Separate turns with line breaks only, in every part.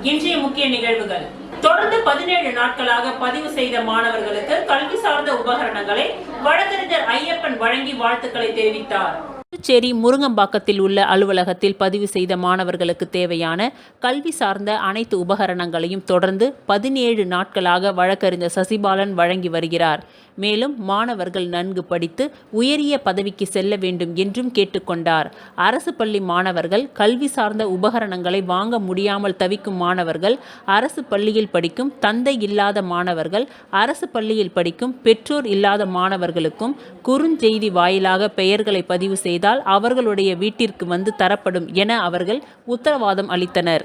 இன்றைய முக்கிய நிகழ்வுகள். தொடர்ந்து 17 நாட்களாக பதிவு செய்த மாணவர்களுக்கு கல்வி சார்ந்த உபகரணங்களை வழக்கறிஞர் ஐயப்பன் வழங்கி வாழ்த்துக்களை தெரிவித்தார். புதுச்சேரி முருங்கம்பாக்கத்தில் உள்ள அலுவலகத்தில் பதிவு செய்த மாணவர்களுக்கு தேவையான கல்வி சார்ந்த அனைத்து உபகரணங்களையும் தொடர்ந்து 17 நாட்களாக வழக்கறிஞர் சசிபாலன் வழங்கி வருகிறார். மேலும் மாணவர்கள் நன்கு படித்து உயரிய பதவிக்கு செல்ல வேண்டும் என்றும் கேட்டுக்கொண்டார். அரசு பள்ளி மாணவர்கள் கல்வி சார்ந்த உபகரணங்களை வாங்க முடியாமல் தவிக்கும் மாணவர்கள், அரசு பள்ளியில் படிக்கும் தந்தை இல்லாத மாணவர்கள், அரசு பள்ளியில் படிக்கும் பெற்றோர் இல்லாத மாணவர்களுக்கும் குறுஞ்செய்தி வாயிலாக பெயர்களை பதிவு செய்தால் அவர்களுடைய வீட்டிற்கு வந்து தரப்படும் என அவர்கள் உத்தரவாதம் அளித்தனர்.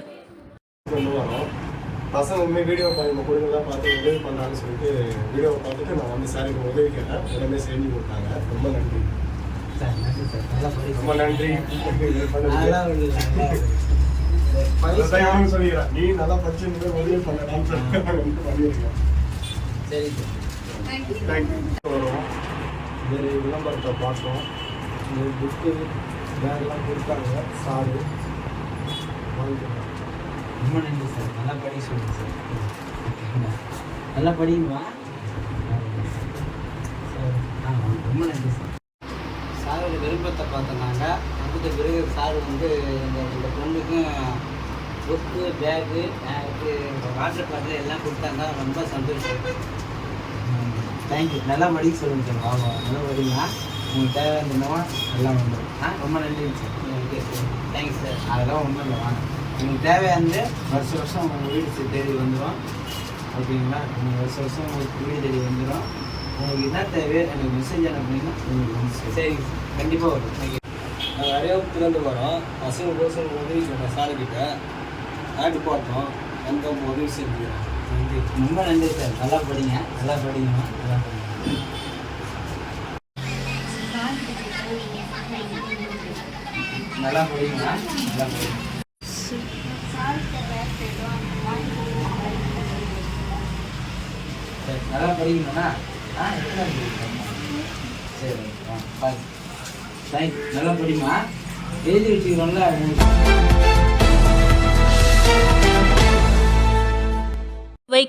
பசங்க வீடியோ கொடுங்கலாம் பார்த்து உதவி பண்ணான்னு சொல்லிட்டு வீடியோவை பார்த்துட்டு நான் வந்து சாருக்கு உதவி கேட்டேன். உடனே செஞ்சு கொடுத்தாங்க. ரொம்ப நன்றி ரொம்ப நன்றி. சொல்லிக்கிறேன், நீ நல்லா படிச்சு உதவி பண்ணலாம்னு சொல்லிட்டு பண்ணியிருக்கேன். சரி, தேங்க்யூ. வரும் வேறு விளம்பரத்தை பார்த்தோம். புக்கு பேக்லாம் கொடுத்தாங்க. சாரு வாங்கிக்கலாம்.
ரொம்ப நன்றி சார். நல்லா படிக்க சொல்லுங்கள் சார். நல்லா படிக்குமா சார்? ரொம்ப நன்றி சார். சாரோட விருப்பத்தை பார்த்தோன்னாங்க. அதுக்கு பிறகு சார் வந்து இந்த பொண்ணுக்கும் புக்கு, பேக்கு, வாட்டர் பாட்டில் எல்லாம் கொடுத்தாங்க. ரொம்ப சந்தோஷம். தேங்க்யூ. நல்லா படிக்க சொல்லுங்கள் சார். ஆமாம், நல்லா படிங்க. உங்களுக்கு தேவையானதுன்னா எல்லாம் வந்துடும். ரொம்ப நன்றி sir. Okay sir, thanks sir. அதெல்லாம் ஒன்றும் இல்லை, வாங்க. உங்களுக்கு தேவையானது வருஷம் வருஷம் உங்கள் வீடு தேடி வந்துடும். ஓகேங்களா? நீங்கள் வருஷம் வருஷம் உங்களுக்கு வீடு தேடி வந்துடும். உங்களுக்கு என்ன தேவையோ எனக்கு மெசேஜ் அனுப்புனீங்கன்னா உங்களுக்கு சரி கண்டிப்பாக வரும்.
நாங்கள் அரையாபுரத்துலேருந்து வரோம். பசங்க பசங்க உதவி சொன்னோம் சாருக்கிட்ட. ஆட்டு பார்த்தோம், எனக்கு உதவி செஞ்சுக்கிறேன்.
நன்றி, ரொம்ப நன்றி சார். நல்லா படிங்க, நல்லா படிங்கம்மா, நல்லா படிங்க. நல்லா படிங்களா? நல்லா படிங்க. சரி, நல்லா படிக்கணும்னா சரி, பாய். தேங்க். நல்லா படிமா, எழுதி வச்சுக்கிறோம்ல.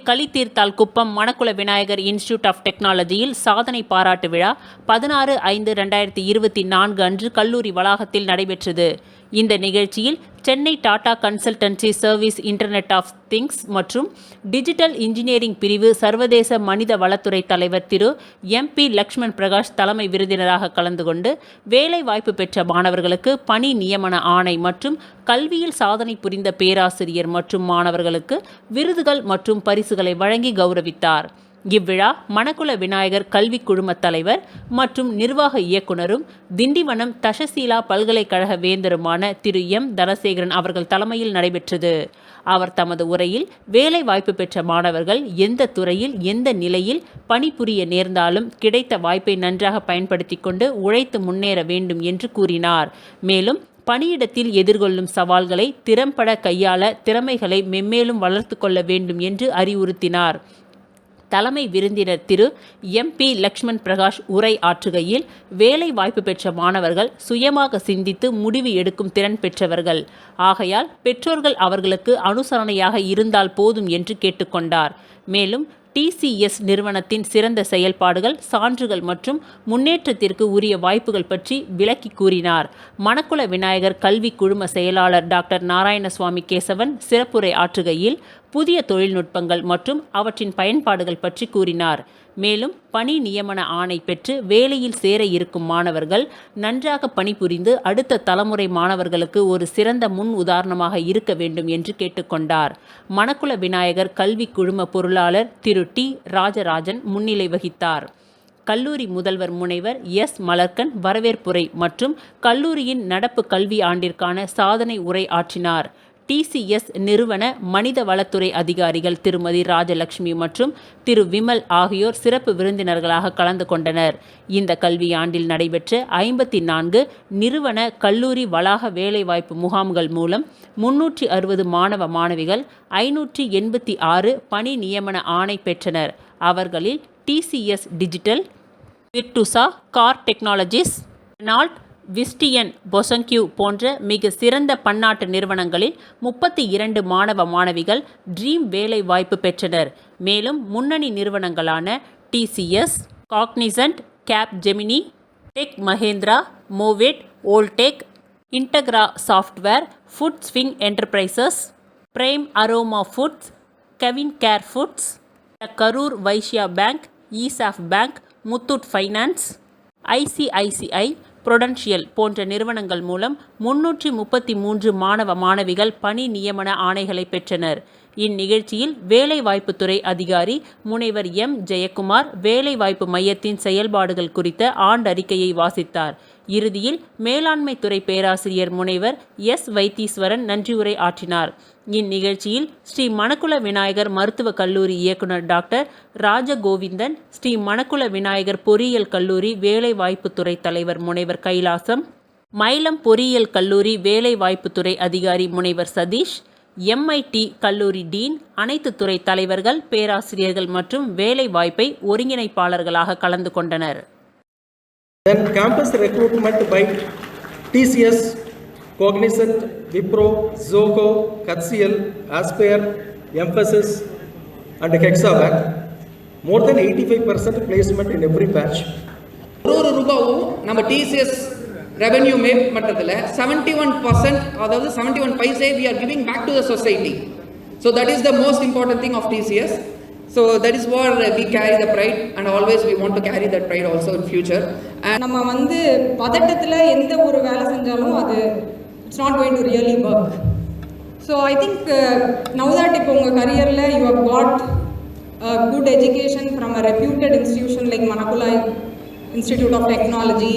களித்தீர்த்தால் குப்பம் மணக்குள விநாயகர் இன்ஸ்டிடியூட் ஆஃப் டெக்னாலஜியில் சாதனை பாராட்டு விழா 16/5/2024 அன்று கல்லூரி வளாகத்தில் நடைபெற்றது. இந்த நிகழ்ச்சியில் Chennai Tata consultancy service internet of things மற்றும் டிஜிட்டல் இன்ஜினியரிங் பிரிவு சர்வதேச மனித வளத்துறை தலைவர் திரு MP லக்ஷ்மண் பிரகாஷ் தலைமை விருந்தினராக கலந்து கொண்டு வேலை வாய்ப்பு பெற்ற மாணவர்களுக்கு பணி நியமன ஆணை மற்றும் கல்வியில் சாதனை புரிந்த பேராசிரியர் மற்றும் மாணவர்களுக்கு விருதுகள் மற்றும் பரிசுகளை வழங்கி கௌரவித்தார். இவ்விழா மணக்குள விநாயகர் கல்வி குழும தலைவர் மற்றும் நிர்வாக இயக்குனரும் திண்டிவனம் தஷசீலா பல்கலைக்கழக வேந்தருமான திரு M தனசேகரன் அவர்கள் தலைமையில் நடைபெற்றது. அவர் தமது உரையில் வேலை வாய்ப்பு பெற்ற மாணவர்கள் எந்த துறையில் எந்த நிலையில் பணிபுரிய நேர்ந்தாலும் கிடைத்த வாய்ப்பை நன்றாக பயன்படுத்தி கொண்டு உழைத்து முன்னேற வேண்டும் என்று கூறினார். மேலும் பணியிடத்தில் எதிர்கொள்ளும் சவால்களை திறம்பட கையாள திறமைகளை மென்மேலும் வளர்த்து கொள்ள வேண்டும் என்று அறிவுறுத்தினார். தலைமை விருந்தினர் திரு MP லக்ஷ்மண் பிரகாஷ் உரை ஆற்றுகையில் வேலை வாய்ப்பு பெற்ற மாணவர்கள் சுயமாக சிந்தித்து முடிவு எடுக்கும் திறன் பெற்றவர்கள். ஆகையால் பெற்றோர்கள் அவர்களுக்கு அனுசரணையாக இருந்தால் போதும் என்று கேட்டுக்கொண்டார். மேலும் TCS நிறுவனத்தின் சிறந்த செயல்பாடுகள், சான்றுகள் மற்றும் முன்னேற்றத்திற்கு உரிய வாய்ப்புகள் பற்றி விளக்கி கூறினார். மணக்குள விநாயகர் கல்வி குழும செயலாளர் டாக்டர் நாராயணசுவாமி கேசவன் சிறப்புரை ஆற்றுகையில் புதிய தொழில்நுட்பங்கள் மற்றும் அவற்றின் பயன்பாடுகள் பற்றி கூறினார். மேலும் பணி நியமன ஆணை பெற்று வேலையில் சேர இருக்கும் மாணவர்கள் நன்றாக பணிபுரிந்து அடுத்த தலைமுறை மாணவர்களுக்கு ஒரு சிறந்த முன் உதாரணமாக இருக்க வேண்டும் என்று கேட்டுக்கொண்டார். மணக்குள விநாயகர் கல்வி குழும பொருளாளர் திரு T ராஜராஜன் முன்னிலை வகித்தார். கல்லூரி முதல்வர் முனைவர் S மலர்கன் வரவேற்புரை மற்றும் கல்லூரியின் நடப்பு கல்வி ஆண்டிற்கான சாதனை உரை ஆற்றினார். TCS நிறுவன மனித வளத்துறை அதிகாரிகள் திருமதி ராஜலட்சுமி மற்றும் திரு விமல் ஆகியோர் சிறப்பு விருந்தினர்களாக கலந்து கொண்டனர். இந்த கல்வியாண்டில் நடைபெற்ற 54 நிறுவன கல்லூரி வளாக வேலைவாய்ப்பு முகாம்கள் மூலம் 360 மாணவ மாணவிகள் 586 பணி நியமன ஆணை பெற்றனர். அவர்களில் TCS digital, Virtusa, Kaar Technologies, Renault, Visteon, பொசங்க்யூ போன்ற மிக சிறந்த பன்னாட்டு நிறுவனங்களில் 32 மாணவ மாணவிகள் ட்ரீம் வேலை வாய்ப்பு பெற்றனர். மேலும் முன்னணி நிறுவனங்களான TCS, Cognizant, Capgemini, Tech Mahindra, Movate, ஓல்டெக், Integra Software, Foodswing Enterprises, Prime Aroma Foods, CavinKare Foods, Karur Vysya Bank, ESAF Bank, Muthoot Finance, ICICI Prudential போன்ற நிறுவனங்கள் மூலம் 333 மாணவ மாணவிகள் பணி நியமன ஆணைகளை பெற்றனர். இந்நிகழ்ச்சியில் வேலைவாய்ப்புத்துறை அதிகாரி முனைவர் M. ஜெயக்குமார் வேலைவாய்ப்பு மையத்தின் செயல்பாடுகள் குறித்த ஆண்டறிக்கையை வாசித்தார். இறுதியில் மேலாண்மைத்துறை பேராசிரியர் முனைவர் S. வைத்தீஸ்வரன் நன்றியுரை ஆற்றினார். இந்நிகழ்ச்சியில் ஸ்ரீ மணக்குள விநாயகர் மருத்துவக் கல்லூரி இயக்குனர் டாக்டர் ராஜகோவிந்தன், ஸ்ரீ மணக்குள விநாயகர் பொறியியல் கல்லூரி வேலைவாய்ப்புத்துறை தலைவர் முனைவர் கைலாசம், மயிலம் பொறியியல் கல்லூரி வேலைவாய்ப்புத்துறை அதிகாரி முனைவர் சதீஷ், MIT கல்லூரி டீன், அனைத்து துறை தலைவர்கள், பேராசிரியர்கள் மற்றும் வேலைவாய்ப்பை ஒருங்கிணைப்பாளர்களாக கலந்து கொண்டனர்.
Then campus recruitment by TCS, Cognizant, Wipro, Zoho, HCL, Aspire, Mphasis and Hexavac. More than 85% placement in every batch.
ஒரு ரூபாவும் நம்ம TCS ரெவென்யூ மேப் மட்டத்தில் 71%, அதாவது 71 paise we are giving back to the society. So that is the most important thing of TCS. So that is where we carry the pride and always we want to carry that pride also in future. And
நம்ம வந்து பதட்டத்தில் எந்த ஒரு வேலை செஞ்சாலும் அது it's not going to really work. So I think now that இப்போ உங்கள் கரியரில் you have got good education from a reputed institution like Manakula Institute of Technology.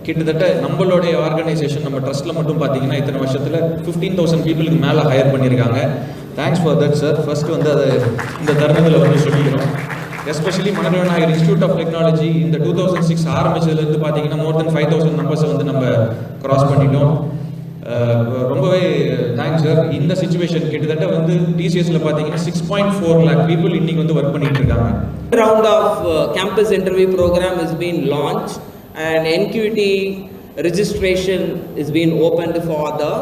கிட்டத்தட்ட நம்மளுடைய ஆர்கனைசேஷன் நம்ம ட்ரஸ்ட்டில் மட்டும் பார்த்தீங்கன்னா இத்தனை வருஷத்தில் 15,000 பீப்புளுக்கு மேலே ஹையர் பண்ணியிருக்காங்க. Thanks for that sir. First வந்து அதை இந்த தருணத்தில் வந்து சொல்லிக்கிறோம். Especially Manakula Vinayagar institute of technology இந்த 2006 ஆரம்பிச்சதுலேருந்து பார்த்தீங்கன்னா மோர் தென் 5,000 நம்பர்ஸை வந்து நம்ம கிராஸ் பண்ணிட்டோம். ரொம்பவே தேங்க்ஸ் சார். இந்த சிச்சுவேஷன் கிட்டத்தட்ட வந்து டிசிஎஸ்ல பார்த்தீங்கன்னா 6.4 lakh பீப்புள் இன்னைக்கு வந்து ஒர்க் பண்ணிட்டு இருக்காங்க.
Round of campus interview program is being launched and NQT registration is being opened for the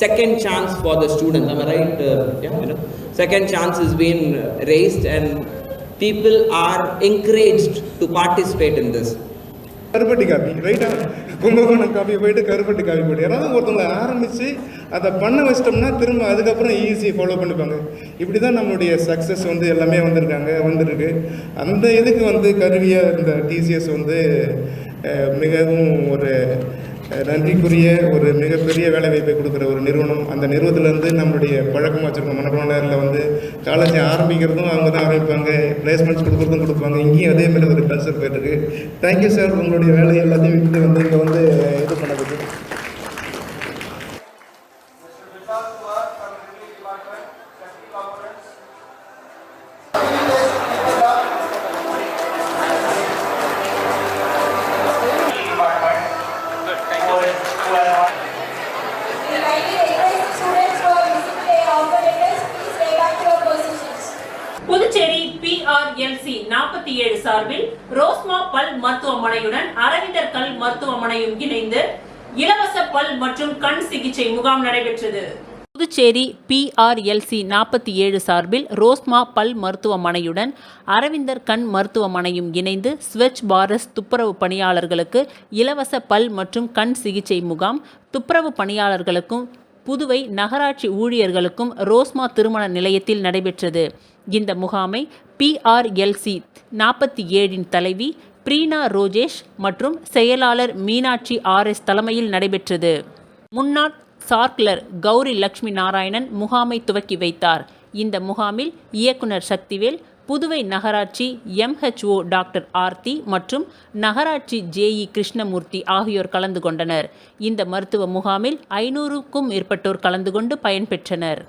second chance for the students. Am I right? Second chance is being raised and people are encouraged to participate in this.
கருப்பட்டி copy ரைட்டா, Kumbakonam copy போயிட்டு கருப்பட்டி copy போட்டு யாராவது ஒருத்தவங்களை ஆரம்பித்து அதை பண்ண வச்சிட்டோம்னா திரும்ப அதுக்கப்புறம் ஈஸி ஃபாலோ பண்ணிப்பாங்க. இப்படி தான் நம்மளுடைய சக்ஸஸ் வந்து எல்லாமே வந்துருக்கு. அந்த இதுக்கு வந்து கருவியாக இந்த டிசிஎஸ் வந்து மிகவும் ஒரு நன்றிக்குரிய ஒரு மிகப்பெரிய வேலைவாய்ப்பை கொடுக்குற ஒரு நிறுவனம். அந்த நிறுவனத்துலேருந்து நம்மளுடைய பழக்கமாக வச்சுருக்கோம். மணக்குள வந்து காலேஜ் ஆரம்பிக்கிறதும் அவங்க தான் ஆரம்பிப்பாங்க, பிளேஸ்மெண்ட்ஸ் கொடுப்பாங்க. இங்கேயும் அதேமாதிரி ஒரு கல்ச்சர் போயிட்டுருக்கு. தேங்க்யூ சார், உங்களுடைய வேலை எல்லாத்தையும் விட்டு வந்து இங்கே வந்து இது பண்ணதுக்கு.
புதுச்சேரி PRLC 47 சார்பில் ரோஸ்மா பல் மருத்துவமனையுடன் அரவிந்தர் கண் மருத்துவமனையும் இணைந்து இலவச பல் மற்றும் கண் சிகிச்சை முகாம் நடைபெற்றது. புதுச்சேரி PRLC 47 சார்பில் ரோஸ்மா பல் மருத்துவமனையுடன் அரவிந்தர் கண் மருத்துவமனையும் இணைந்து ஸ்வச் பாரத் துப்புரவு பணியாளர்களுக்கு இலவச பல் மற்றும் கண் சிகிச்சை முகாம், துப்புரவு பணியாளர்களுக்கும் புதுவை நகராட்சி ஊழியர்களுக்கும் ரோஸ்மா திருமண நிலையத்தில் நடைபெற்றது. இந்த முகாமை PRLC 47 தலைவி பிரீனா ரோஜேஷ் மற்றும் செயலாளர் மீனாட்சி RS தலைமையில் நடைபெற்றது. முன்னாள் சார்க்லர் கௌரி லட்சுமி நாராயணன் முகாமை துவக்கி வைத்தார். இந்த முகாமில் இயக்குனர் சக்திவேல், புதுவை நகராட்சி MHO டாக்டர் ஆர்த்தி மற்றும் நகராட்சி JE கிருஷ்ணமூர்த்தி ஆகியோர் கலந்து கொண்டனர். இந்த மருத்துவ முகாமில் 500க்கும் மேற்பட்டோர் கலந்து கொண்டு பயன்பெற்றனர்.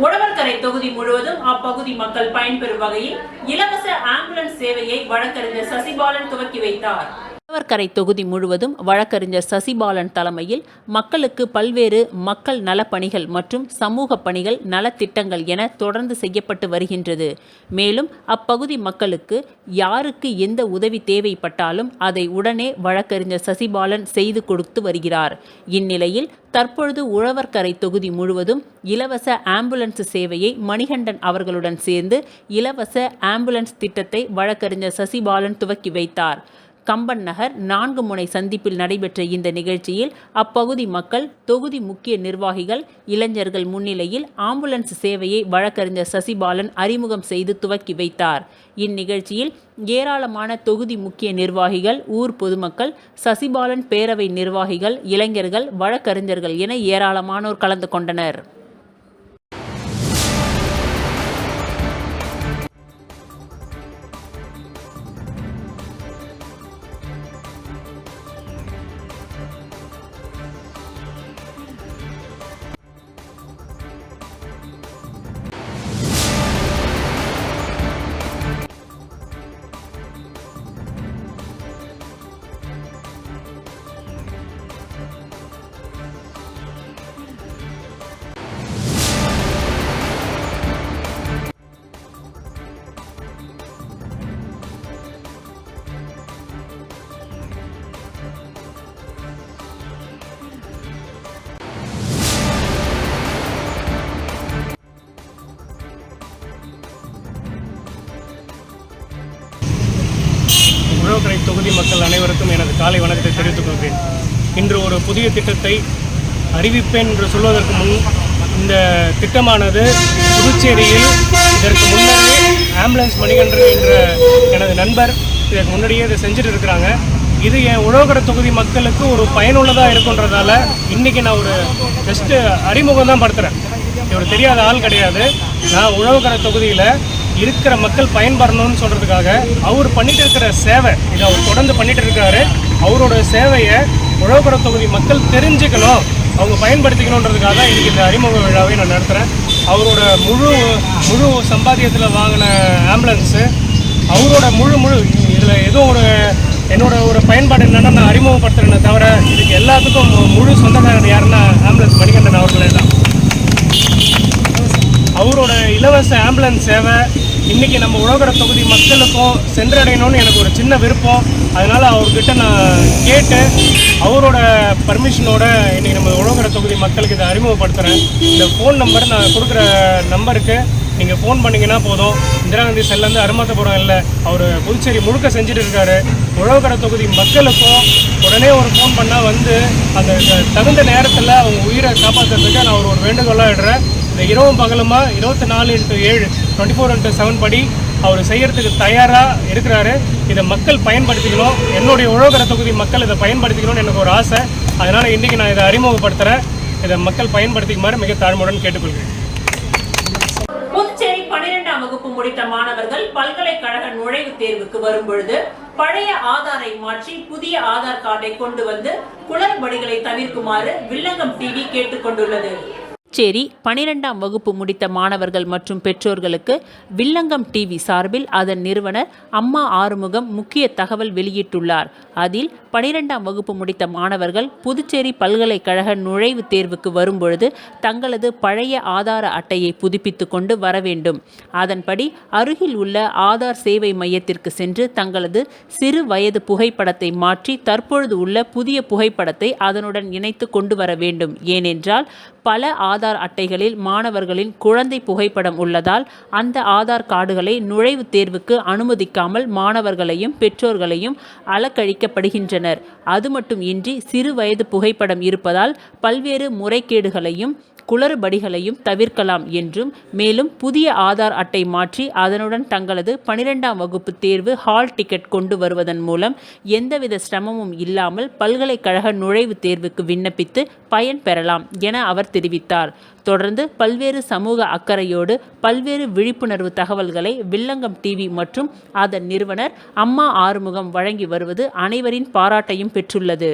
உழவர்கரை தொகுதி முழுவதும் அப்பகுதி மக்கள் பயன்பெறும் வகையில் இலவச ஆம்புலன்ஸ் சேவையை வழக்கறிஞர் சசிபாலன் துவக்கி வைத்தார். உழவர்கரை தொகுதி முழுவதும் வழக்கறிஞர் சசிபாலன் தலைமையில் மக்களுக்கு பல்வேறு மக்கள் நலப்பணிகள் மற்றும் சமூக பணிகள் நலத்திட்டங்கள் என தொடர்ந்து செய்யப்பட்டு வருகின்றது. மேலும் அப்பகுதி மக்களுக்கு யாருக்கு எந்த உதவி தேவைப்பட்டாலும் அதை உடனே வழக்கறிஞர் சசிபாலன் செய்து கொடுத்து வருகிறார். இந்நிலையில் தற்பொழுது உழவர்கரை தொகுதி முழுவதும் இலவச ஆம்புலன்ஸ் சேவையை மணிகண்டன் அவர்களுடன் சேர்ந்து இலவச ஆம்புலன்ஸ் திட்டத்தை வழக்கறிஞர் சசிபாலன் துவக்கி வைத்தார். கம்பன் நகர் 4 முனை சந்திப்பில் நடைபெற்ற இந்த நிகழ்ச்சியில் அப்பகுதி மக்கள், தொகுதி முக்கிய நிர்வாகிகள், இளைஞர்கள் முன்னிலையில் ஆம்புலன்ஸ் சேவையை வழக்கறிஞர் சசிபாலன் அறிமுகம் செய்து துவக்கி வைத்தார். இந்நிகழ்ச்சியில் ஏராளமான தொகுதி முக்கிய நிர்வாகிகள், ஊர் பொதுமக்கள், சசிபாலன் பேரவை நிர்வாகிகள், இளைஞர்கள், வழக்கறிஞர்கள் என ஏராளமானோர் கலந்து கொண்டனர்.
உழவர்கரை தொகுதி மக்கள் அனைவருக்கும் எனது காலை வணக்கத்தை தெரிவித்துக் கொள்கிறேன். இன்று ஒரு புதிய திட்டத்தை அறிவிப்பேன் என்று சொல்வதற்கு முன் இந்த திட்டமானது புதுச்சேரியில் இதற்கு முன்னரே ஆம்புலன்ஸ் மணிகண்டன் என்ற எனது நண்பர் இதற்கு முன்னாடியே இதை செஞ்சுட்டு இருக்கிறாங்க. இது என் உழவர்கரை தொகுதி மக்களுக்கு ஒரு பயனுள்ளதாக இருக்குன்றதால இன்றைக்கி நான் ஒரு ஜஸ்ட்டு அறிமுகம் தான் படுத்துகிறேன். இவர் தெரியாத ஆள் கிடையாது. நான் உழவர்கரை தொகுதியில் இருக்கிற மக்கள் பயன்பெறணும்னு சொல்கிறதுக்காக அவர் பண்ணிட்டு இருக்கிற சேவை, இதை அவர் தொடர்ந்து பண்ணிட்டு இருக்காரு. அவரோட சேவையை உழவர்கரை தொகுதி மக்கள் தெரிஞ்சுக்கணும், அவங்க பயன்படுத்திக்கணுன்றதுக்காக தான் இன்றைக்கி இந்த அறிமுக விழாவை நான் நடத்துகிறேன். அவரோட முழு சம்பாத்தியத்தில் வாங்கின ஆம்புலன்ஸு அவரோட முழு இதில் எதுவும் என்னோட ஒரு பயன்பாடு என்னென்னா நான் அறிமுகப்படுத்துகிறேன்னே தவிர இதுக்கு எல்லாத்துக்கும் முழு சொந்தக்காரர் யாருன்னா ஆம்புலன்ஸ் மணிகண்டன் அவர்களே தான். அவரோட இலவச ஆம்புலன்ஸ் சேவை இன்றைக்கி நம்ம உழவர்கரை தொகுதி மக்களுக்கும் சென்றடையணும்னு எனக்கு ஒரு சின்ன விருப்பம். அதனால் அவர்கிட்ட நான் கேட்டு அவரோட பர்மிஷனோட இன்றைக்கி நம்ம உழவர்கரை தொகுதி மக்களுக்கு இதை அறிமுகப்படுத்துகிறேன். இந்த ஃபோன் நம்பர் நான் கொடுக்குற நம்பருக்கு நீங்கள் ஃபோன் பண்ணிங்கன்னா போதும். இந்திரா காந்தி செல்லேருந்து அருமாத்தபுரம் இல்லை, அவர் புதுச்சேரி முழுக்க செஞ்சுட்டு இருக்காரு. உழவர்கரை தொகுதி மக்களுக்கும் உடனே ஒரு ஃபோன் பண்ணால் வந்து அந்த தகுந்த நேரத்தில் அவங்க உயிரை காப்பாற்றுறதுக்கு நான் ஒரு வேண்டுகோளாக இடுறேன். இந்த இரவும் பகலுமா 24x7 24x7 படி அவர் செய்யறதுக்கு தயாராக இருக்கிறாரு. இதை மக்கள் பயன்படுத்திக்கணும். என்னுடைய உழவர்கரை தொகுதி மக்கள் இதை பயன்படுத்திக்கணும்னு எனக்கு ஒரு ஆசை. அதனால் இன்றைக்கி நான் இதை அறிமுகப்படுத்துகிறேன். இதை மக்கள் பயன்படுத்திக்குமாறு மிக தாழ்மையுடன் கேட்டுக்கொள்கிறேன்.
புதுச்சேரி 12ஆம் வகுப்பு முடித்த மாணவர்கள் பல்கலைக்கழக நுழைவுத் தேர்வுக்கு வரும்பொழுது பழைய ஆதாரை மாற்றி புதிய ஆதார் கார்டை கொண்டு வந்து குளறுபடிகளை தவிர்க்குமாறு வில்லங்கம் டிவி கேட்டுக்கொண்டுள்ளது. புதுச்சேரி 12ஆம் வகுப்பு முடித்த மாணவர்கள் மற்றும் பெற்றோர்களுக்கு வில்லங்கம் டிவி சார்பில் அதன் நிறுவனர் அம்மா ஆறுமுகம் முக்கிய தகவல் வெளியிட்டுள்ளார். அதில் 12ஆம் வகுப்பு முடித்த மாணவர்கள் புதுச்சேரி பல்கலைக்கழக நுழைவுத் தேர்வுக்கு வரும்பொழுது தங்களது பழைய ஆதார அட்டையை புதுப்பித்து கொண்டு வர வேண்டும். அதன்படி அருகில் உள்ள ஆதார் சேவை மையத்திற்கு சென்று தங்களது சிறு வயது புகைப்படத்தை மாற்றி தற்பொழுது உள்ள புதிய புகைப்படத்தை அதனுடன் இணைத்து கொண்டு வர வேண்டும். ஏனென்றால் பல ஆதார் அட்டைகளில் மாணவர்களின் குழந்தை புகைப்படம் உள்ளதால் அந்த ஆதார் கார்டுகளை நுழைவுத் தேர்வுக்கு அனுமதிக்காமல் மாணவர்களையும் பெற்றோர்களையும் அலக்கழிக்கப்படுகின்றனர். அது மட்டும் இன்றி சிறு வயது புகைப்படம் இருப்பதால் பல்வேறு முறைகேடுகளையும் குளறுபடிகளையும் தவிர்க்கலாம் என்றும், மேலும் புதிய ஆதார் அட்டை மாற்றி அதனுடன் தங்களது 12ஆம் வகுப்பு தேர்வு ஹால் டிக்கெட் கொண்டு வருவதன் மூலம் எந்தவித சிரமமும் இல்லாமல் பல்கலைக்கழக நுழைவுத் தேர்வுக்கு விண்ணப்பித்து பயன் பெறலாம் என அவர் தெரிவித்தார். தொடர்ந்து பல்வேறு சமூக அக்கறையோடு பல்வேறு விழிப்புணர்வு தகவல்களை வில்லங்கம் டிவி மற்றும் அதன் நிறுவனர் அம்மா ஆறுமுகம் வழங்கி வருவது அனைவரின் பாராட்டையும் பெற்றுள்ளது.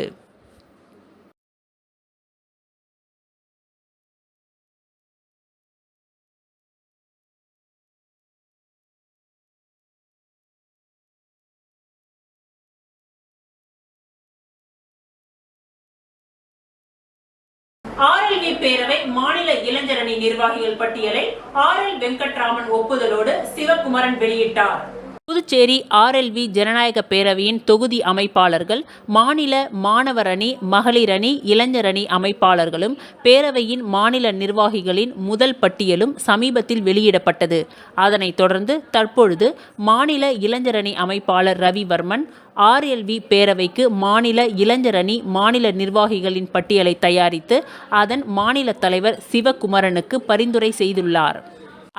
ஆர்எல்வி பேரவை மாநில இளைஞரணி நிர்வாகிகள் பட்டியலை ஆர்எல் வெங்கட்ராமன் ஒப்புதலோடு சிவகுமரன் வெளியிட்டார். புதுச்சேரி ஆர்எல்வி ஜனநாயக பேரவையின் தொகுதி அமைப்பாளர்கள், மாநில மாணவர் அணி, மகளிர் அணி, இளைஞர் அணி அமைப்பாளர்களும் பேரவையின் மாநில நிர்வாகிகளின் முதல் பட்டியலும் சமீபத்தில் வெளியிடப்பட்டது. அதனைத் தொடர்ந்து தற்பொழுது மாநில இளைஞர் அணி அமைப்பாளர் ரவிவர்மன் ஆர்எல்வி பேரவைக்கு மாநில இளைஞர் அணி மாநில நிர்வாகிகளின் பட்டியலை தயாரித்து அதன் மாநில தலைவர் சிவகுமரனுக்கு பரிந்துரை செய்துள்ளார்.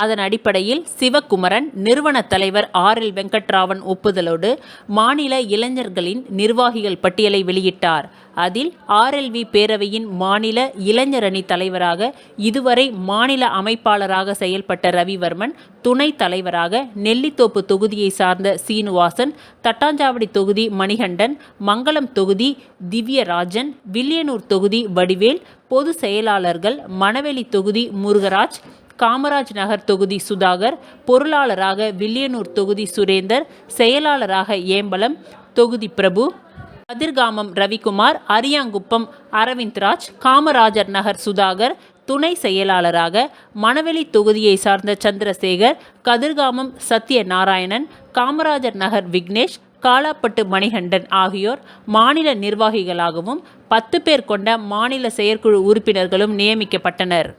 அதன் அடிப்படையில் சிவகுமரன் நிறுவன தலைவர் ஆர்எல் வெங்கட்ராமன் ஒப்புதலோடு மாநில இளைஞர்களின் நிர்வாகிகள் பட்டியலை வெளியிட்டார். அதில் ஆர்எல்வி பேரவையின் மாநில இளைஞர் அணி தலைவராக இதுவரை மாநில அமைப்பாளராக செயல்பட்ட ரவிவர்மன், துணைத் தலைவராக நெல்லித்தோப்பு தொகுதியை சார்ந்த சீனிவாசன், தட்டாஞ்சாவடி தொகுதி மணிகண்டன், மங்களம் தொகுதி திவ்யராஜன், வில்லியனூர் தொகுதி வடிவேல், பொது செயலாளர்கள் மணவெளி தொகுதி முருகராஜ், காமராஜ் நகர் தொகுதி சுதாகர், பொருளாளராக வில்லியனூர் தொகுதி சுரேந்தர், செயலாளராக ஏம்பலம் தொகுதி பிரபு, கதிர்காமம் ரவிக்குமார், அரியாங்குப்பம் அரவிந்த்ராஜ், காமராஜர் நகர் சுதாகர், துணை செயலாளராக மணவெளி தொகுதியை சார்ந்த சந்திரசேகர், கதிர்காமம் சத்யநாராயணன், காமராஜர் நகர் விக்னேஷ், காலாப்பட்டு மணிகண்டன் ஆகியோர் மாநில நிர்வாகிகளாகவும் 10 பேர் கொண்ட மாநில செயற்குழு உறுப்பினர்களும் நியமிக்கப்பட்டனர்.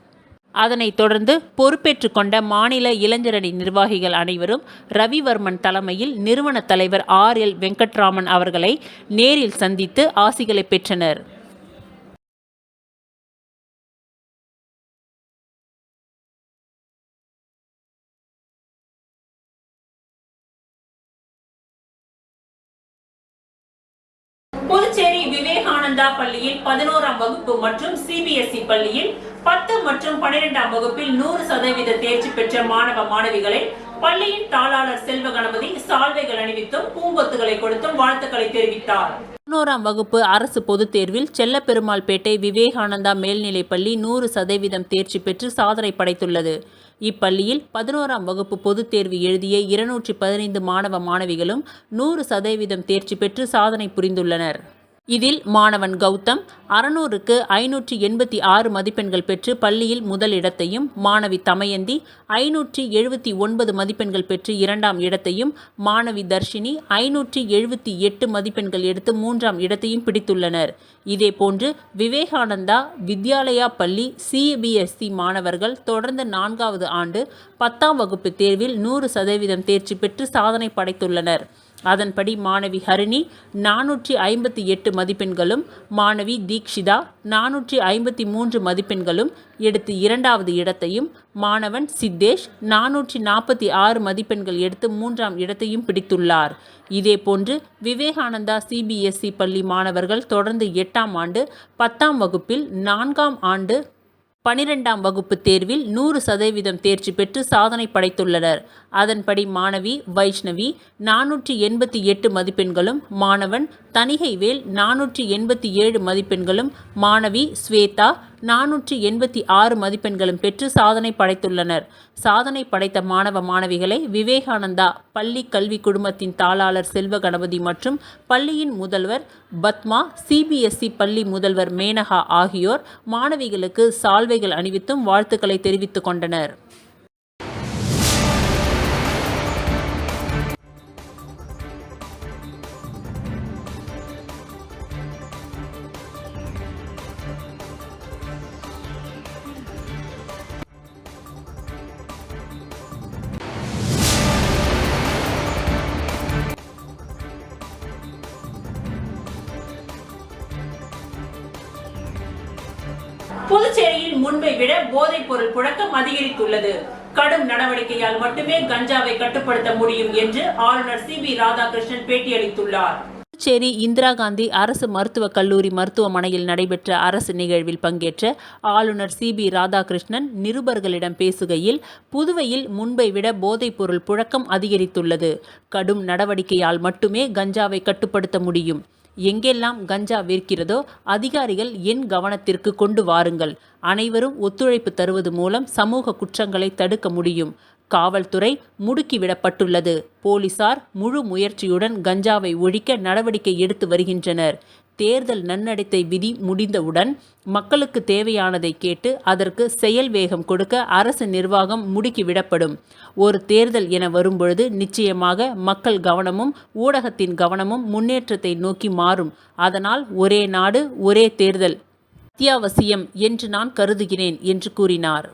அதனைத் தொடர்ந்து பொறுப்பேற்றுக் கொண்ட மாநில இளைஞரணி நிர்வாகிகள் அனைவரும் ரவிவர்மன் தலைமையில் நிறுவன தலைவர் ஆர்எல் வெங்கட்ராமன் அவர்களை நேரில் சந்தித்து ஆசிகளை பெற்றனர். புதுச்சேரி விவேகானந்தா பள்ளியில் 11ஆம் வகுப்பு மற்றும் சிபிஎஸ்இ பள்ளியில் 10 மற்றும் 12ஆம் வகுப்பில் 100% தேர்ச்சி பெற்ற மாணவ மாணவிகளை பள்ளியின் தாளாளர் செல்வ கணபதி சால்வைகள் அணிவித்தும் பூங்கொத்துகளை கொடுத்தும் வாழ்த்துக்களை தெரிவித்தார். 11ஆம் வகுப்பு அரசு பொதுத் தேர்வில் செல்லப்பெருமாள்பேட்டை விவேகானந்தா மேல்நிலைப்பள்ளி 100% தேர்ச்சி பெற்று சாதனை படைத்துள்ளது. இப்பள்ளியில் 11ஆம் வகுப்பு பொதுத் தேர்வு எழுதிய 215 மாணவ மாணவிகளும் 100% தேர்ச்சி பெற்று சாதனை புரிந்துள்ளனர். இதில் மாணவன் கௌதம் 600க்கு 586 மதிப்பெண்கள் பெற்று பள்ளியில் முதல் இடத்தையும், மாணவி தமயந்தி 579 மதிப்பெண்கள் பெற்று 2ஆம் இடத்தையும், மாணவி தர்ஷினி 578 மதிப்பெண்கள் எடுத்து 3ஆம் இடத்தையும் பிடித்துள்ளனர். இதேபோன்று விவேகானந்தா வித்யாலயா பள்ளி சிபிஎஸ்இ மாணவர்கள் தொடர்ந்து 4வது ஆண்டு 10ஆம் வகுப்பு தேர்வில் 100% தேர்ச்சி பெற்று சாதனை படைத்துள்ளனர். அதன்படி மாணவி ஹரிணி 458 மதிப்பெண்களும், மாணவி தீக்ஷிதா 453 மதிப்பெண்களும் எடுத்து 2வது இடத்தையும், மாணவன் சித்தேஷ் 446 மதிப்பெண்கள் எடுத்து 3ஆம் இடத்தையும் பிடித்துள்ளார். இதேபோன்று விவேகானந்தா சிபிஎஸ்இ பள்ளி மாணவர்கள் தொடர்ந்து 8ஆம் ஆண்டு 10ஆம் வகுப்பில் 4ஆம் ஆண்டு 12ஆம் வகுப்பு தேர்வில் 100% தேர்ச்சி பெற்று சாதனை படைத்துள்ளனர். அதன்படி மாணவி வைஷ்ணவி 488 மதிப்பெண்களும், மாணவன் தணிகைவேல் 487 மதிப்பெண்களும், மாணவி ஸ்வேதா 486 மதிப்பெண்களும் பெற்று சாதனை படைத்துள்ளனர். சாதனை படைத்த மாணவ மாணவிகளை விவேகானந்தா பள்ளி கல்வி குழுமத்தின் தாளாளர் செல்வ கணபதி மற்றும் பள்ளியின் முதல்வர் பத்மா, சிபிஎஸ்இ பள்ளி முதல்வர் மேனகா ஆகியோர் மாணவிகளுக்கு சால்வைகள் அணிவித்தும் வாழ்த்துக்களை தெரிவித்துக் கொண்டனர். புதுச்சேரியில் முன்பை விட போதைப் பொருள் புழக்கம் அதிகரித்துள்ளது. கடும் நடவடிக்கையால் மட்டுமே கஞ்சாவை கட்டுப்படுத்த முடியும் என்று ஆளுநர் சி.பி. ராதாகிருஷ்ணன் பேட்டியளித்துள்ளார். புதுச்சேரி இந்திரா காந்தி அரசு மருத்துவக் கல்லூரி மருத்துவமனையில் நடைபெற்ற அரசு நிகழ்வில் பங்கேற்ற ஆளுநர் சி.பி. ராதாகிருஷ்ணன் நிருபர்களிடம் பேசுகையில், புதுவையில் முன்பை விட போதைப் பொருள் புழக்கம் அதிகரித்துள்ளது. கடும் நடவடிக்கையால் மட்டுமே கஞ்சாவை கட்டுப்படுத்த முடியும். எங்கெல்லாம் கஞ்சா விற்கிறதோ அதிகாரிகள் என் கவனத்திற்கு கொண்டு வாருங்கள். அனைவரும் ஒத்துழைப்பு தருவது மூலம் சமூக குற்றங்களை தடுக்க முடியும். காவல்துறை முடுக்கிவிடப்பட்டுள்ளது. போலீசார் முழு முயற்சியுடன் கஞ்சாவை ஒழிக்க நடவடிக்கை எடுத்து வருகின்றனர். தேர்தல் நன்னடத்தை விதி முடிந்தவுடன் மக்களுக்கு தேவையானதை கேட்டு அதற்கு செயல் வேகம் கொடுக்க அரசு நிர்வாகம் முடுக்கிவிடப்படும். ஒரு தேர்தல் என வரும்பொழுது நிச்சயமாக மக்கள் கவனமும் ஊடகத்தின் கவனமும் முன்னேற்றத்தை நோக்கி மாறும். அதனால் ஒரே நாடு ஒரே தேர்தல் அத்தியாவசியம் என்று நான் கருதுகிறேன் என்று கூறினார்.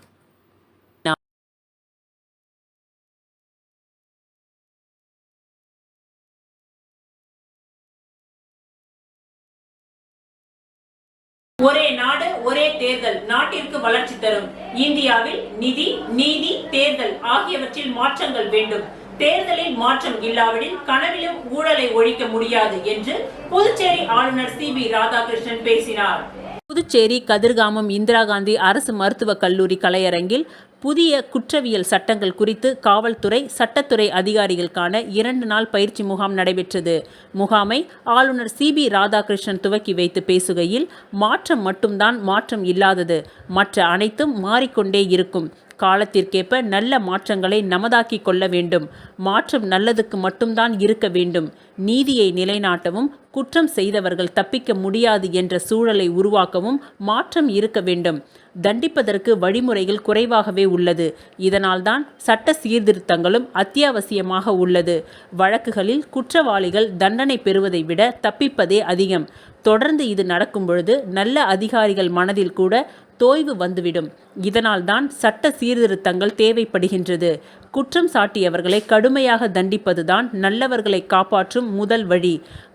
ஒரே நாடு ஒரே தேர்தல் நாட்டிற்கு வளர்ச்சி தரும். இந்தியாவில் நிதி, நீதி, தேர்தல் ஆகியவற்றில் மாற்றங்கள் வேண்டும். தேர்தலில் மாற்றம் இல்லாவிடில் கனவிலும் ஊழலை ஒழிக்க முடியாது என்று புதுச்சேரி ஆளுநர் CB ராதாகிருஷ்ணன் பேசினார். புதுச்சேரி கதிர்காமம் இந்திரா காந்தி அரசு மருத்துவக் கல்லூரி கலையரங்கில் புதிய குற்றவியல் சட்டங்கள் குறித்து காவல்துறை சட்டத்துறை அதிகாரிகளுக்கான 2 நாள் பயிற்சி முகாம் நடைபெற்றது. முகாமை ஆளுநர் CB ராதாகிருஷ்ணன் துவக்கி வைத்து பேசுகையில், மாற்றம் மட்டும்தான் மாற்றம் இல்லாதது, மற்ற அனைத்தும் மாறிக்கொண்டே இருக்கும். காலத்திற்கேற்ப நல்ல மாற்றங்களை நமதாக்கி கொள்ள வேண்டும். மாற்றம் நல்லதுக்கு மட்டும்தான் இருக்க வேண்டும். நீதியை நிலைநாட்டவும் குற்றம் செய்தவர்கள் தப்பிக்க முடியாது என்ற சூழலை உருவாக்கவும் மாற்றம் இருக்க வேண்டும். தண்டிப்பதற்கு வழிமுறைகள் குறைவாகவே உள்ளது. இதனால்தான் சட்ட சீர்திருத்தங்களும் அத்தியாவசியமாக உள்ளது. வழக்குகளில் குற்றவாளிகள் தண்டனை பெறுவதை விட தப்பிப்பதே அதிகம். தொடர்ந்து இது நடக்கும் பொழுது நல்ல அதிகாரிகள் மனதில் கூட தோய்வு வந்துவிடும். இதனால்தான் சட்ட சீர்திருத்தங்கள் தேவைப்படுகின்றது. குற்றம் சாட்டியவர்களை கடுமையாக தண்டிப்பதுதான் நல்லவர்களை காப்பாற்றும் முதல் வழி.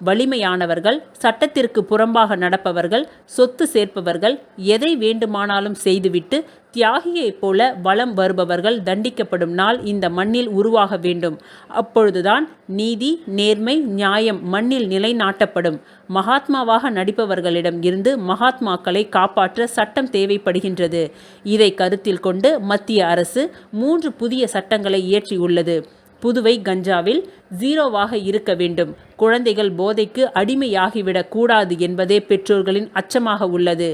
வலிமையானவர்கள், சட்டத்திற்கு புறம்பாக நடப்பவர்கள், சொத்து சேர்ப்பவர்கள், எதை வேண்டுமானாலும் செய்துவிட்டு தியாகியைப் போல வலம் வருபவர்கள் தண்டிக்கப்படும் நாள் இந்த மண்ணில் உருவாக வேண்டும். அப்பொழுதுதான் நீதி, நேர்மை, நியாயம் மண்ணில் நிலைநாட்டப்படும். மகாத்மாவாக நடிப்பவர்களிடம் இருந்து மகாத்மாக்களை காப்பாற்ற சட்டம் தேவைப்படுகின்றது. இதை கருத்தில் கொண்டு மத்திய அரசு 3 புதிய சட்டங்களை இயற்றியுள்ளது. புதுவை கஞ்சாவில் 0வாக இருக்க வேண்டும். குழந்தைகள் போதைக்கு அடிமையாகிவிடக் கூடாது என்பதே பெற்றோர்களின் அச்சமாக உள்ளது.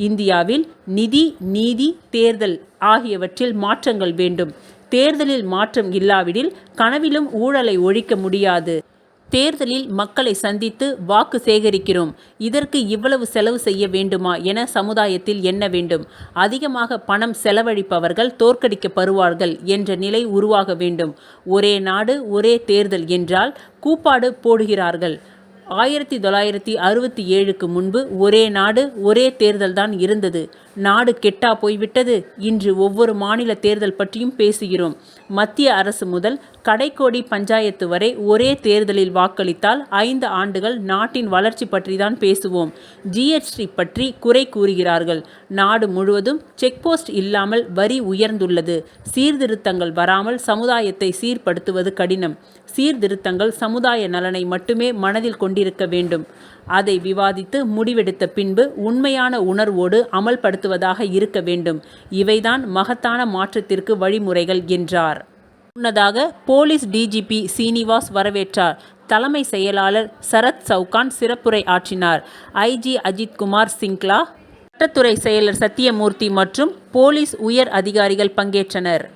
இந்தியாவில் நிதி, நீதி, தேர்தல் ஆகியவற்றில் மாற்றங்கள் வேண்டும். தேர்தலில் மாற்றம் இல்லாவிடில் கனவிலும் ஊழலை ஒழிக்க முடியாது. தேர்தலில் மக்களை சந்தித்து வாக்கு சேகரிக்கிறோம். இதற்கு இவ்வளவு செலவு செய்ய வேண்டுமா என சமுதாயத்தில் எண்ண வேண்டும். அதிகமாக பணம் செலவழிப்பவர்கள் தோற்கடிக்கப்படுவார்கள் என்ற நிலை உருவாக வேண்டும். ஒரே நாடு ஒரே தேர்தல் என்றால் கூப்பாடு போடுகிறார்கள். 1967க்கு முன்பு ஒரே நாடு ஒரே தேர்தல் தான் இருந்தது. நாடு கெட்டா போய்விட்டது. இன்று ஒவ்வொரு மாநில தேர்தல் பற்றியும் பேசுகிறோம். மத்திய அரசு முதல் கடைக்கோடி பஞ்சாயத்து வரை ஒரே தேர்தலில் வாக்களித்தால் 5 ஆண்டுகள் நாட்டின் வளர்ச்சி பற்றி தான் பேசுவோம். GST பற்றி குறை கூறுகிறார்கள். நாடு முழுவதும் செக்போஸ்ட் இல்லாமல் வரி உயர்ந்துள்ளது. சீர்திருத்தங்கள் வராமல் சமுதாயத்தை சீர்படுத்துவது கடினம். சீர்திருத்தங்கள் சமுதாய நலனை மட்டுமே மனதில் கொண்டிருக்க வேண்டும். அதை விவாதித்து முடிவெடுத்த பின்பு உண்மையான உணர்வோடு அமல்படுத்துவதாக இருக்க வேண்டும். இவைதான் மகத்தான மாற்றத்திற்கு வழிமுறைகள் என்றார். முன்னதாக போலீஸ் DGP சீனிவாஸ் வரவேற்றார். தலைமை செயலாளர் சரத் சவுகான் சிறப்புரை ஆற்றினார். IG அஜித்குமார் சிங்க்லா, சட்டத்துறை செயலர் சத்தியமூர்த்தி மற்றும் போலீஸ் உயர் அதிகாரிகள் பங்கேற்றனர்.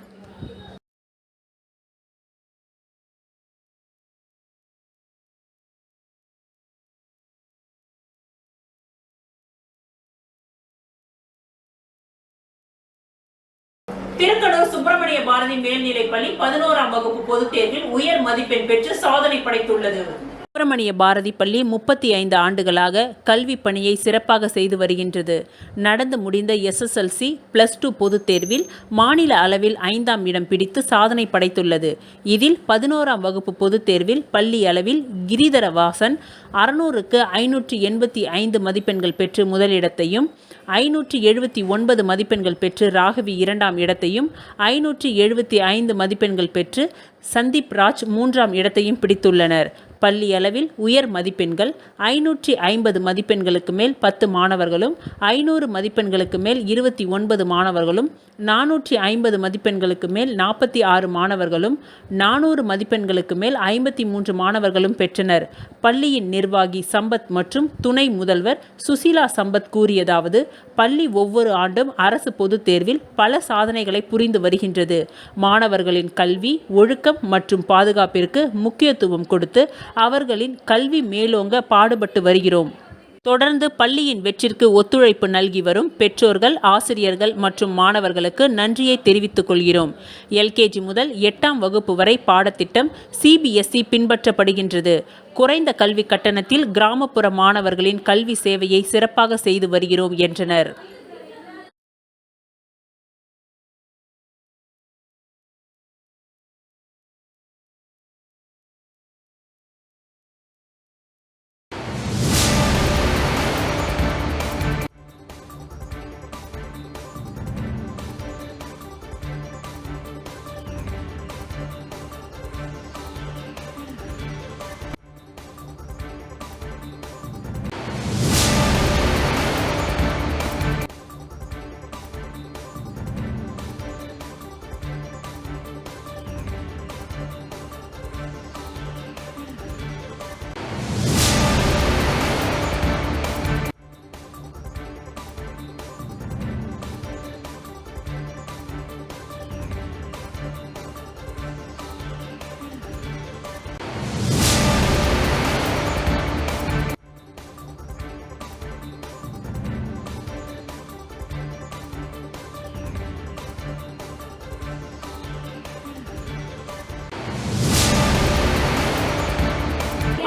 திருக்கனூர் சுப்பிரமணிய பாரதி மேல்நிலைப்பள்ளி 11ஆம் வகுப்பு பொதுத் தேர்வில் உயர் மதிப்பெண் பெற்று சாதனை படைத்துள்ளது. சுப்பிரமணிய பாரதி பள்ளி 35 ஆண்டுகளாக கல்வி பணியை சிறப்பாக செய்து வருகின்றது. நடந்து முடிந்த SSLC +2 பொதுத் தேர்வில் மாநில அளவில் 5ஆம் இடம் பிடித்து சாதனை படைத்துள்ளது. இதில் 11ஆம் வகுப்பு பொதுத் தேர்வில் பள்ளி அளவில் கிரிதர வாசன் 600க்கு 585 மதிப்பெண்கள் பெற்று முதலிடத்தையும், 579 மதிப்பெண்கள் பெற்று ராகவி 2ஆம் இடத்தையும், 575 மதிப்பெண்கள் பெற்று சந்தீப் ராஜ் 3ஆம் இடத்தையும் பிடித்துள்ளனர். பள்ளி அளவில் உயர் மதிப்பெண்கள் 550 மதிப்பெண்களுக்கு மேல் 10 மாணவர்களும், 500 மதிப்பெண்களுக்கு மேல் 29 மாணவர்களும், 450 மதிப்பெண்களுக்கு மேல் 46 மாணவர்களும், 400 மதிப்பெண்களுக்கு மேல் 53 மாணவர்களும் பெற்றனர். பள்ளியின் நிர்வாகி சம்பத் மற்றும் துணை முதல்வர் சுசீலா சம்பத் கூறியதாவது, பள்ளி ஒவ்வொரு ஆண்டும் அரசு பொதுத் தேர்வில் பல சாதனைகளை புரிந்து வருகின்றது. மாணவர்களின் கல்வி, ஒழுக்கம் மற்றும் பாதுகாப்பிற்கு முக்கியத்துவம் கொடுத்து அவர்களின் கல்வி மேலோங்க பாடுபட்டு வருகிறோம். தொடர்ந்து பள்ளியின் வெற்றிற்கு ஒத்துழைப்பு நல்கி வரும் பெற்றோர்கள், ஆசிரியர்கள் மற்றும் மாணவர்களுக்கு நன்றியை தெரிவித்துக் கொள்கிறோம். எல்கேஜி முதல் 8ஆம் வகுப்பு வரை பாடத்திட்டம் CBSE பின்பற்றப்படுகின்றது. குறைந்த கல்வி கட்டணத்தில் கிராமப்புற மாணவர்களின் கல்வி சேவையை சிறப்பாக செய்து வருகிறோம் என்றனர்.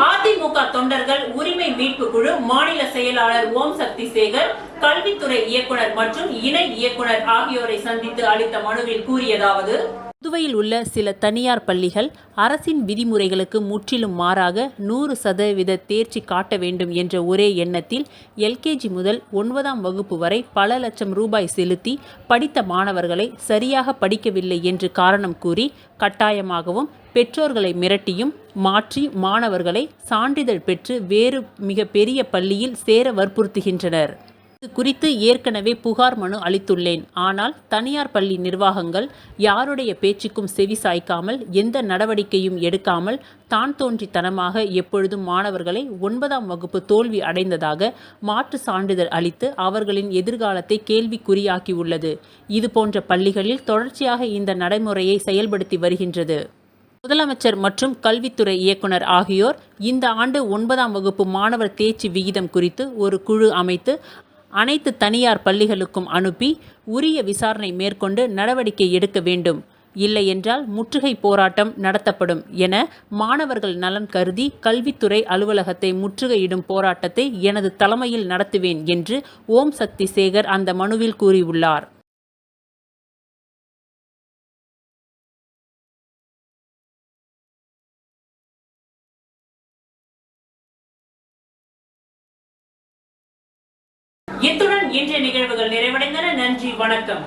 அதிமுக தொண்டர்கள் உரிமை மீட்பு குழு மாநில செயலாளர் ஓம் சக்தி சேகர், கல்வித்துறை இயக்குனர் மற்றும் இணை இயக்குனர் ஆகியோரை சந்தித்து அளித்த மனுவில் கூறியதாவது: புதுவையில் உள்ள சில தனியார் பள்ளிகள் அரசின் விதிமுறைகளுக்கு முற்றிலும் மாறாக 100% தேர்ச்சி காட்ட வேண்டும் என்ற ஒரே எண்ணத்தில் எல்கேஜி முதல் 9ஆம் வகுப்பு வரை பல லட்சம் ரூபாய் செலுத்தி படித்த மாணவர்களை சரியாக படிக்கவில்லை என்று காரணம் கூறி கட்டாயமாகவும் பெற்றோர்களை மிரட்டியும் மாற்றி மாணவர்களை சான்றிதழ் பெற்று வேறு மிக பெரிய பள்ளியில் சேர வற்புறுத்துகின்றனர். இது குறித்து ஏற்கனவே புகார் மனு அளித்துள்ளேன். ஆனால் தனியார் பள்ளி நிர்வாகங்கள் யாருடைய பேச்சுக்கும் செவி சாய்க்காமல் எந்த நடவடிக்கையும் எடுக்காமல் தான் தோன்றித்தனமாக எப்பொழுதும் மாணவர்களை 9ஆம் வகுப்பு தோல்வி அடைந்ததாக மாற்று சான்றிதழ் அளித்து அவர்களின் எதிர்காலத்தை கேள்விக்குறியாக்கியுள்ளது. இது போன்ற பள்ளிகளில் தொடர்ச்சியாக இந்த நடைமுறையை செயல்படுத்தி வருகின்றது. முதலமைச்சர் மற்றும் கல்வித்துறை இயக்குனர் ஆகியோர் இந்த ஆண்டு 9ஆம் வகுப்பு மாணவர் தேர்ச்சி விகிதம் குறித்து ஒரு குழு அமைத்து அனைத்து தனியார் பள்ளிகளுக்கும் அனுப்பி உரிய விசாரணை மேற்கொண்டு நடவடிக்கை எடுக்க வேண்டும். இல்லையென்றால் முற்றுகை போராட்டம் நடத்தப்படும் என மாணவர்கள் நலன் கருதி கல்வித்துறை அலுவலகத்தை முற்றுகையிடும் போராட்டத்தை எனது தலைமையில் நடத்துவேன் என்று ஓம் சக்தி சேகர் அந்த மனுவில் கூறியுள்ளார். இத்துடன் இன்றைய நிகழ்வுகள் நிறைவடைந்தன. நன்றி, வணக்கம்.